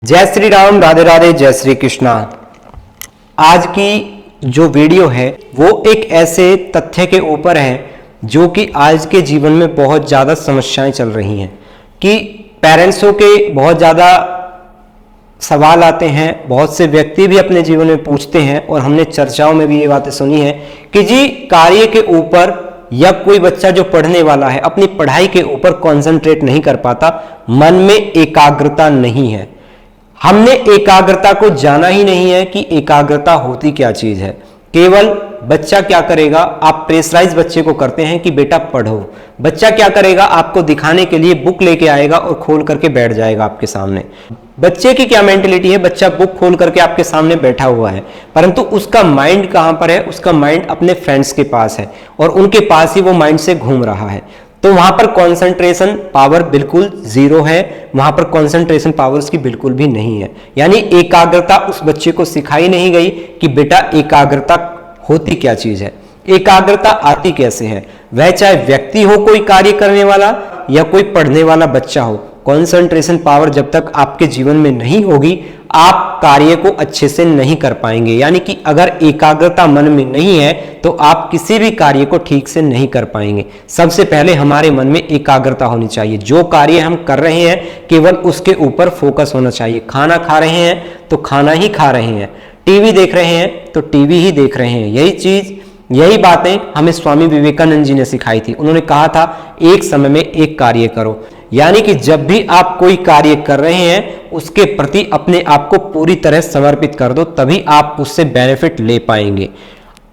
जय श्री राम, राधे राधे, जय श्री कृष्णा। आज की जो वीडियो है वो एक ऐसे तथ्य के ऊपर है जो कि आज के जीवन में बहुत ज़्यादा समस्याएं चल रही हैं कि पेरेंट्सों के बहुत ज़्यादा सवाल आते हैं, बहुत से व्यक्ति भी अपने जीवन में पूछते हैं और हमने चर्चाओं में भी ये बातें सुनी है कि जी कार्य के ऊपर या कोई बच्चा जो पढ़ने वाला है अपनी पढ़ाई के ऊपर कॉन्सेंट्रेट नहीं कर पाता, मन में एकाग्रता नहीं है। हमने एकाग्रता को जाना ही नहीं है कि एकाग्रता होती क्या चीज है। केवल बच्चा क्या करेगा, आप प्रेशराइज बच्चे को करते हैं कि बेटा पढ़ो। बच्चा क्या करेगा, आपको दिखाने के लिए बुक लेके आएगा और खोल करके बैठ जाएगा आपके सामने। बच्चे की क्या मेंटेलिटी है, बच्चा बुक खोल करके आपके सामने बैठा हुआ है, परंतु उसका माइंड कहां पर है, उसका माइंड अपने फ्रेंड्स के पास है और उनके पास ही वो माइंड से घूम रहा है। तो वहां पर कंसंट्रेशन पावर बिल्कुल जीरो है, वहां पर कंसंट्रेशन पावर उसकी बिल्कुल भी नहीं है। यानी एकाग्रता उस बच्चे को सिखाई नहीं गई कि बेटा एकाग्रता होती क्या चीज है, एकाग्रता आती कैसे है। वह चाहे व्यक्ति हो, कोई कार्य करने वाला, या कोई पढ़ने वाला बच्चा हो, कंसंट्रेशन पावर जब तक आपके जीवन में नहीं होगी आप कार्य को अच्छे से नहीं कर पाएंगे। यानी कि अगर एकाग्रता मन में नहीं है तो आप किसी भी कार्य को ठीक से नहीं कर पाएंगे। सबसे पहले हमारे मन में एकाग्रता होनी चाहिए। जो कार्य हम कर रहे हैं केवल उसके ऊपर फोकस होना चाहिए। खाना खा रहे हैं तो खाना ही खा रहे हैं, टीवी देख रहे हैं तो टीवी ही देख रहे हैं। यही चीज, यही बातें हमें स्वामी विवेकानंद जी ने सिखाई थी। उन्होंने कहा था एक समय में एक कार्य करो। यानी कि जब भी आप कोई कार्य कर रहे हैं उसके प्रति अपने आप को पूरी तरह समर्पित कर दो, तभी आप उससे बेनिफिट ले पाएंगे।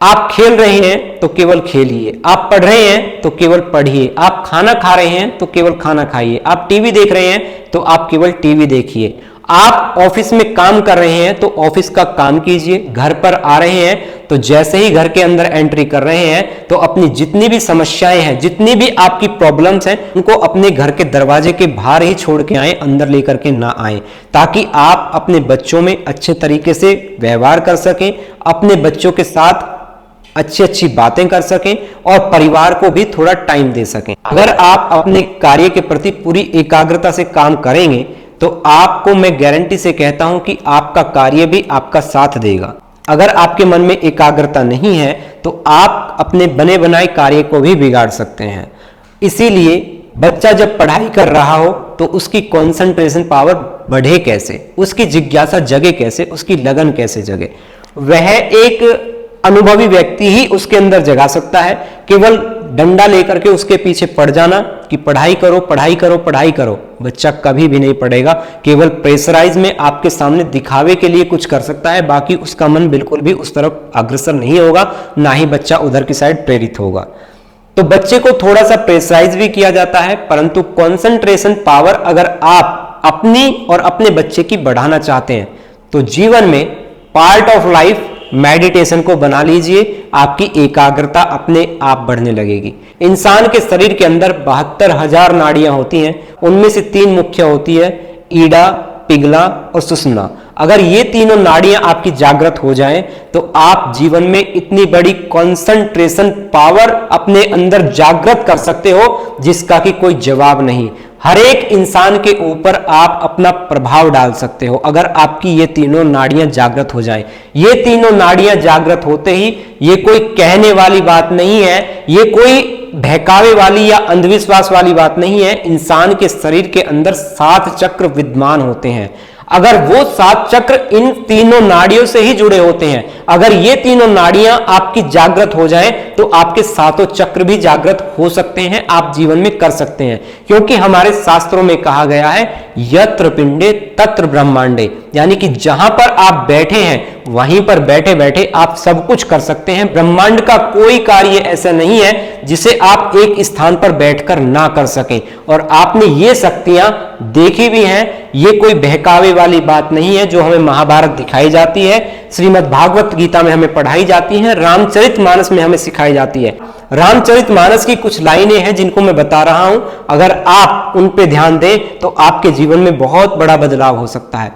आप खेल रहे हैं तो केवल खेलिए, आप पढ़ रहे हैं तो केवल पढ़िए, आप खाना खा रहे हैं तो केवल खाना खाइए, आप टीवी देख रहे हैं तो आप केवल टीवी देखिए, आप ऑफिस में काम कर रहे हैं तो ऑफिस का काम कीजिए, घर पर आ रहे हैं तो जैसे ही घर के अंदर एंट्री कर रहे हैं तो अपनी जितनी भी समस्याएं हैं, जितनी भी आपकी प्रॉब्लम्स हैं, उनको अपने घर के दरवाजे के बाहर ही छोड़ के आए, अंदर लेकर के ना आए, ताकि आप अपने बच्चों में अच्छे तरीके से व्यवहार कर सकें, अपने बच्चों के साथ अच्छी अच्छी बातें कर सकें और परिवार को भी थोड़ा टाइम दे सकें। अगर आप अपने कार्य के प्रति पूरी एकाग्रता से काम करेंगे तो आपको मैं गारंटी से कहता हूं कि आपका कार्य भी आपका साथ देगा। अगर आपके मन में एकाग्रता नहीं है तो आप अपने बने बनाए कार्य को भी बिगाड़ सकते हैं। इसीलिए बच्चा जब पढ़ाई कर रहा हो तो उसकी कंसंट्रेशन पावर बढ़े कैसे, उसकी जिज्ञासा जगे कैसे, उसकी लगन कैसे जगे, वह एक अनुभवी व्यक्ति ही उसके अंदर जगा सकता है। केवल डंडा लेकर के उसके पीछे पड़ जाना कि पढ़ाई करो पढ़ाई करो पढ़ाई करो, बच्चा कभी भी नहीं पढ़ेगा। केवल प्रेशराइज में आपके सामने दिखावे के लिए कुछ कर सकता है, बाकी उसका मन बिल्कुल भी उस तरफ अग्रसर नहीं होगा, ना ही बच्चा उधर की साइड प्रेरित होगा। तो बच्चे को थोड़ा सा प्रेशराइज भी किया जाता है, परंतु कंसंट्रेशन पावर अगर आप अपनी और अपने बच्चे की बढ़ाना चाहते हैं तो जीवन में पार्ट ऑफ लाइफ मेडिटेशन को बना लीजिए, आपकी एकाग्रता अपने आप बढ़ने लगेगी। इंसान के शरीर के अंदर 72,000 नाड़ियां होती हैं, उनमें से 3 मुख्य होती है, ईड़ा, पिघला और सुषुम्ना। अगर ये तीनों नाड़ियां आपकी जागृत हो जाएं तो आप जीवन में इतनी बड़ी कंसंट्रेशन पावर अपने अंदर जागृत कर सकते हो जिसका कि कोई जवाब नहीं। हर एक इंसान के ऊपर आप अपना प्रभाव डाल सकते हो अगर आपकी ये तीनों नाड़ियां जागृत हो जाएं। ये तीनों नाड़ियां जागृत होते ही, ये कोई कहने वाली बात नहीं है, ये कोई बहकावे वाली या अंधविश्वास वाली बात नहीं है। इंसान के शरीर के अंदर 7 चक्र विद्यमान होते हैं। अगर वो 7 चक्र इन तीनों नाड़ियों से ही जुड़े होते हैं, अगर ये तीनों नाड़ियां आपकी जागृत हो जाएं तो आपके 7 चक्र भी जागृत हो सकते हैं, आप जीवन में कर सकते हैं। क्योंकि हमारे शास्त्रों में कहा गया है यत्र पिंडे तत्र ब्रह्मांडे, यानी कि जहां पर आप बैठे हैं वहीं पर बैठे बैठे आप सब कुछ कर सकते हैं। ब्रह्मांड का कोई कार्य ऐसा नहीं है जिसे आप एक स्थान पर बैठकर ना कर सकें, और आपने ये शक्तियां देखी भी हैं। ये कोई बहकावे वाली बात नहीं है जो हमें महाभारत दिखाई जाती है, श्रीमद् भागवत गीता में हमें पढ़ाई जाती है, रामचरितमानस में हमें सिखाई जाती है। रामचरितमानस की कुछ लाइनें हैं जिनको मैं बता रहा हूं, अगर आप उन पे ध्यान दें तो आपके जीवन में बहुत बड़ा बदलाव हो सकता है।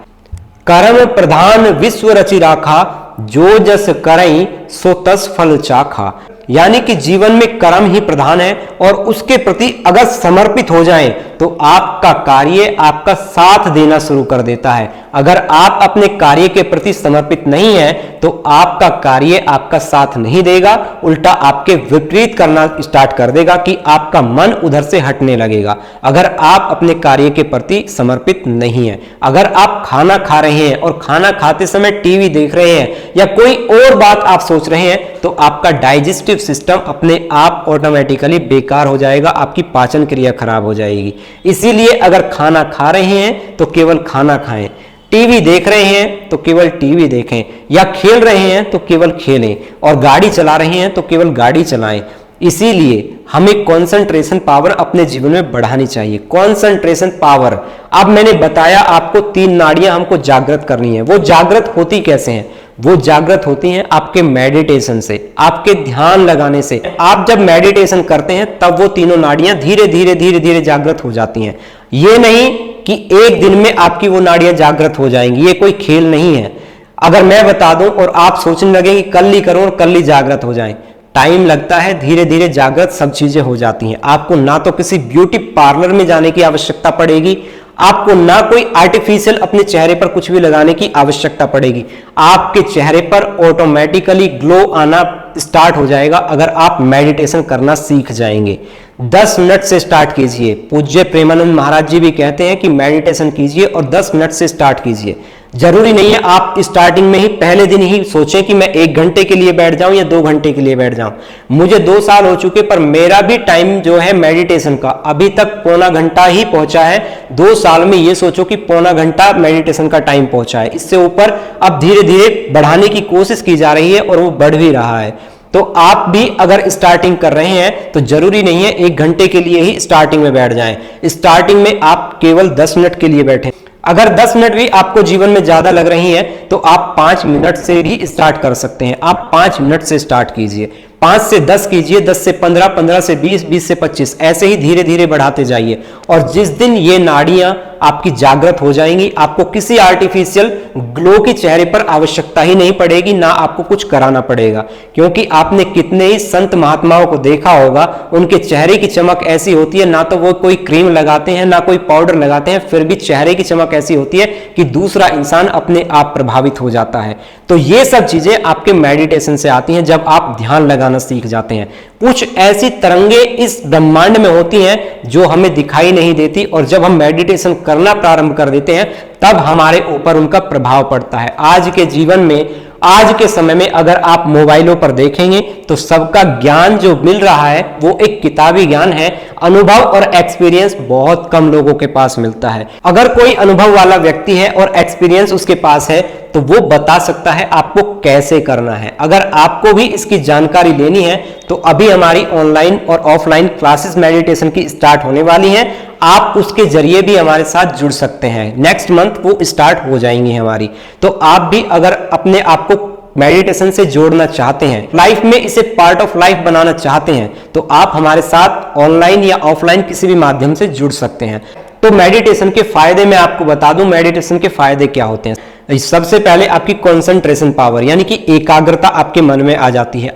कर्म प्रधान विश्व रचि राखा, जो जस करई सो तस फल चाखा। यानी कि जीवन में कर्म ही प्रधान है और उसके प्रति अगर समर्पित हो जाएं तो आपका कार्य आपका साथ देना शुरू कर देता है। अगर आप अपने कार्य के प्रति समर्पित नहीं है तो आपका कार्य आपका साथ नहीं देगा, उल्टा आपके विपरीत करना स्टार्ट कर देगा कि आपका मन उधर से हटने लगेगा। अगर आप अपने कार्य के प्रति समर्पित नहीं है, अगर आप खाना खा रहे हैं और खाना खाते समय टीवी देख रहे हैं या कोई और बात आप सोच रहे हैं, तो आपका डाइजेस्टिव सिस्टम अपने आप ऑटोमेटिकली बेकार हो जाएगा, आपकी पाचन क्रिया खराब हो जाएगी। इसीलिए अगर खाना खा रहे हैं तो केवल खाना खाएं, टीवी देख रहे हैं तो केवल टीवी देखें, या खेल रहे हैं तो केवल खेलें, और गाड़ी चला रहे हैं तो केवल गाड़ी चलाएं। इसीलिए हमें कंसंट्रेशन पावर अपने जीवन में बढ़ानी चाहिए। कंसंट्रेशन पावर, अब मैंने बताया आपको 3 नाड़ियां हमको जागृत करनी है। वो जागृत होती कैसे हैं? वो जागृत होती हैं आपके मेडिटेशन से, आपके ध्यान लगाने से। आप जब मेडिटेशन करते हैं तब वो तीनों नाड़ियां धीरे धीरे धीरे धीरे जागृत हो जाती हैं। ये नहीं कि एक दिन में आपकी वो नाड़ियां जागृत हो जाएंगी, ये कोई खेल नहीं है। अगर मैं बता दूं और आप सोचने लगे कि कल ही करो और कल ही जागृत हो जाएं, टाइम लगता है, धीरे धीरे जागृत सब चीजें हो जाती हैं। आपको ना तो किसी ब्यूटी पार्लर में जाने की आवश्यकता पड़ेगी, आपको ना कोई आर्टिफिशियल अपने चेहरे पर कुछ भी लगाने की आवश्यकता पड़ेगी। आपके चेहरे पर ऑटोमेटिकली ग्लो आना स्टार्ट हो जाएगा अगर आप मेडिटेशन करना सीख जाएंगे। 10 मिनट से स्टार्ट कीजिए। पूज्य प्रेमानंद महाराज जी भी कहते हैं कि मेडिटेशन कीजिए और 10 मिनट से स्टार्ट कीजिए। जरूरी नहीं है आप स्टार्टिंग में ही पहले दिन ही सोचें कि मैं 1 घंटे के लिए बैठ जाऊं या 2 घंटे के लिए बैठ जाऊं। मुझे 2 साल हो चुके, पर मेरा भी टाइम जो है मेडिटेशन का अभी तक पौना घंटा ही पहुंचा है। 2 साल में ये सोचो कि पौना घंटा मेडिटेशन का टाइम पहुंचा है। इससे ऊपर अब धीरे धीरे बढ़ाने की कोशिश की जा रही है और वो बढ़ भी रहा है। तो आप भी अगर स्टार्टिंग कर रहे हैं तो जरूरी नहीं है 1 घंटे के लिए ही स्टार्टिंग में बैठ जाएं। स्टार्टिंग में आप केवल 10 मिनट के लिए बैठें। अगर 10 मिनट भी आपको जीवन में ज्यादा लग रही है तो आप 5 मिनट से भी स्टार्ट कर सकते हैं। आप 5 मिनट से स्टार्ट कीजिए, 5 से 10 कीजिए, 10 से 15, 15 से 20, 20 से 25, ऐसे ही धीरे धीरे बढ़ाते जाइए। और जिस दिन ये नाड़ियां आपकी जागृत हो जाएंगी, आपको किसी आर्टिफिशियल ग्लो की चेहरे पर आवश्यकता ही नहीं पड़ेगी, ना आपको कुछ कराना पड़ेगा। क्योंकि आपने कितने ही संत महात्माओं को देखा होगा, उनके चेहरे की चमक ऐसी होती है, ना तो वो कोई क्रीम लगाते हैं ना कोई पाउडर लगाते हैं, फिर भी चेहरे की चमक ऐसी होती है कि दूसरा इंसान अपने आप प्रभावित हो जाता है। तो ये सब चीजें आपके मेडिटेशन से आती हैं जब आप ध्यान लगाना सीख जाते हैं। कुछ ऐसी तरंगे इस ब्रह्मांड में होती हैं जो हमें दिखाई नहीं देती, और जब हम मेडिटेशन करना प्रारंभ कर देते हैं तब हमारे ऊपर उनका प्रभाव पड़ता है। आज के जीवन में, आज के समय में अगर आप मोबाइलों पर देखेंगे तो सबका ज्ञान जो मिल रहा है वो एक किताबी ज्ञान है। अनुभव और एक्सपीरियंस बहुत कम लोगों के पास मिलता है। अगर कोई अनुभव वाला व्यक्ति है और एक्सपीरियंस उसके पास है तो वो बता सकता है आपको कैसे करना है। अगर आपको भी इसकी जानकारी लेनी है तो अभी हमारी ऑनलाइन और ऑफलाइन क्लासेस मेडिटेशन की स्टार्ट होने वाली हैं। आप उसके जरिए भी हमारे साथ जुड़ सकते हैं। नेक्स्ट मंथ वो स्टार्ट हो जाएंगी हमारी। तो आप भी अगर अपने आप को मेडिटेशन से जोड़ना चाहते हैं, लाइफ में इसे पार्ट ऑफ लाइफ बनाना चाहते हैं, तो आप हमारे साथ ऑनलाइन या ऑफलाइन किसी भी माध्यम से जुड़ सकते हैं। तो मेडिटेशन के फायदे मैं आपको बता दूं, मेडिटेशन के फायदे क्या होते हैं। सबसे पहले आपकी कंसंट्रेशन पावर यानी कि एकाग्रता आपके मन में आ जाती है।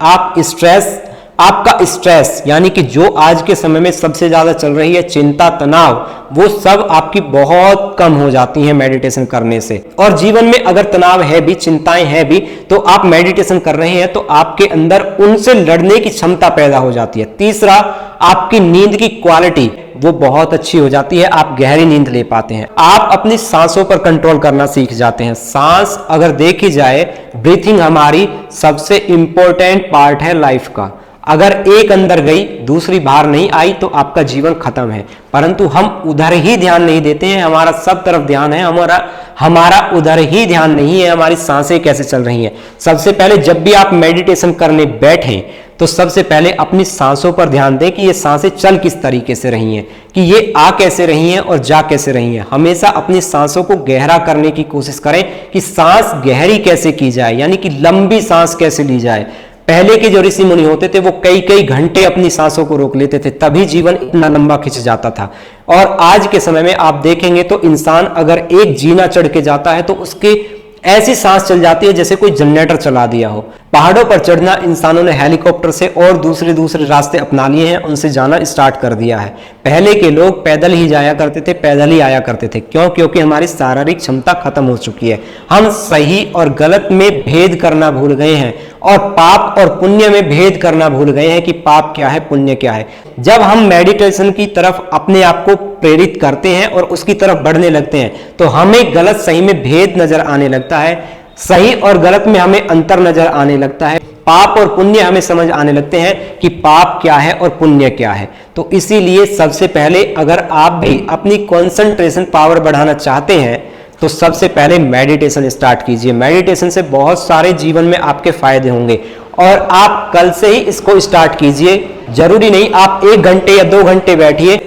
आपका स्ट्रेस यानी कि जो आज के समय में सबसे ज्यादा चल रही है, चिंता, तनाव, वो सब आपकी बहुत कम हो जाती हैं मेडिटेशन करने से। और जीवन में अगर तनाव है भी, चिंताएं हैं भी, तो आप मेडिटेशन कर रहे हैं तो आपके अंदर उनसे लड़ने की क्षमता पैदा हो जाती है। तीसरा, आपकी नींद की क्वालिटी वो बहुत अच्छी हो जाती है, आप गहरी नींद ले पाते हैं। आप अपनी सांसों पर कंट्रोल करना सीख जाते हैं। सांस अगर देखी जाए, ब्रीथिंग हमारी सबसे इंपॉर्टेंट पार्ट है लाइफ का। अगर एक अंदर गई, दूसरी बाहर नहीं आई तो आपका जीवन खत्म है। परंतु हम उधर ही ध्यान नहीं देते हैं, हमारा सब तरफ ध्यान है, हमारा उधर ही ध्यान नहीं है हमारी सांसें कैसे चल रही हैं। सबसे पहले जब भी आप मेडिटेशन करने बैठें तो सबसे पहले अपनी सांसों पर ध्यान दें कि ये सांसें चल किस तरीके से रही हैं, कि ये आ कैसे रही हैं और जा कैसे रही हैं। हमेशा अपनी सांसों को गहरा करने की कोशिश करें कि सांस गहरी कैसे की जाए, यानी कि लंबी सांस कैसे ली जाए। पहले के जो ऋषि मुनि होते थे वो कई कई घंटे अपनी सांसों को रोक लेते थे, तभी जीवन इतना लंबा खिंच जाता था। और आज के समय में आप देखेंगे तो इंसान अगर एक जीना चढ़ के जाता है तो उसके ऐसी सांस चल जाती है जैसे कोई जनरेटर चला दिया हो। पहाड़ों पर चढ़ना इंसानों ने हेलीकॉप्टर से और दूसरे दूसरे रास्ते अपना लिए हैं, उनसे जाना स्टार्ट कर दिया है। पहले के लोग पैदल ही जाया करते थे, पैदल ही आया करते थे। क्यों? क्योंकि हमारी शारीरिक क्षमता खत्म हो चुकी है। हम सही और गलत में भेद करना भूल गए हैं और पाप और पुण्य में भेद करना भूल गए हैं कि पाप क्या है, पुण्य क्या है। जब हम मेडिटेशन की तरफ अपने आप को प्रेरित करते हैं और उसकी तरफ बढ़ने लगते हैं तो हमें गलत सही में भेद नजर आने लगता है, सही और गलत में हमें अंतर नजर आने लगता है, पाप और पुण्य हमें समझ आने लगते हैं कि पाप क्या है और पुण्य क्या है। तो इसीलिए सबसे पहले अगर आप भी अपनी कंसंट्रेशन पावर बढ़ाना चाहते हैं तो सबसे पहले मेडिटेशन स्टार्ट कीजिए। मेडिटेशन से बहुत सारे जीवन में आपके फायदे होंगे और आप कल से ही इसको स्टार्ट कीजिए। जरूरी नहीं आप 1 घंटे या 2 घंटे बैठिए,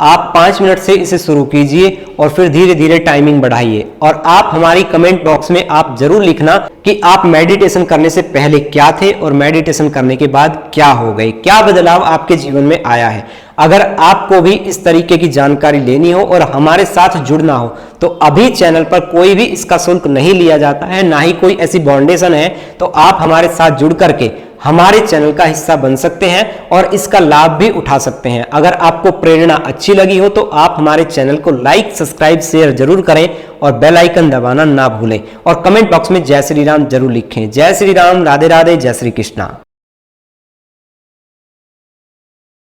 आप 5 मिनट से इसे शुरू कीजिए और फिर धीरे धीरे टाइमिंग बढ़ाइए। और आप हमारी कमेंट बॉक्स में आप जरूर लिखना कि आप मेडिटेशन करने से पहले क्या थे और मेडिटेशन करने के बाद क्या हो गए, क्या बदलाव आपके जीवन में आया है। अगर आपको भी इस तरीके की जानकारी लेनी हो और हमारे साथ जुड़ना हो तो अभी चैनल पर कोई भी इसका शुल्क नहीं लिया जाता है, ना ही कोई ऐसी बाउंडेशन है। तो आप हमारे साथ जुड़ करके हमारे चैनल का हिस्सा बन सकते हैं और इसका लाभ भी उठा सकते हैं। अगर आपको प्रेरणा अच्छी लगी हो तो आप हमारे चैनल को लाइक, सब्सक्राइब, शेयर जरूर करें और बेल आइकन दबाना ना भूलें और कमेंट बॉक्स में जय श्री राम जरूर लिखें। जय श्री राम, राधे राधे, जय श्री कृष्णा।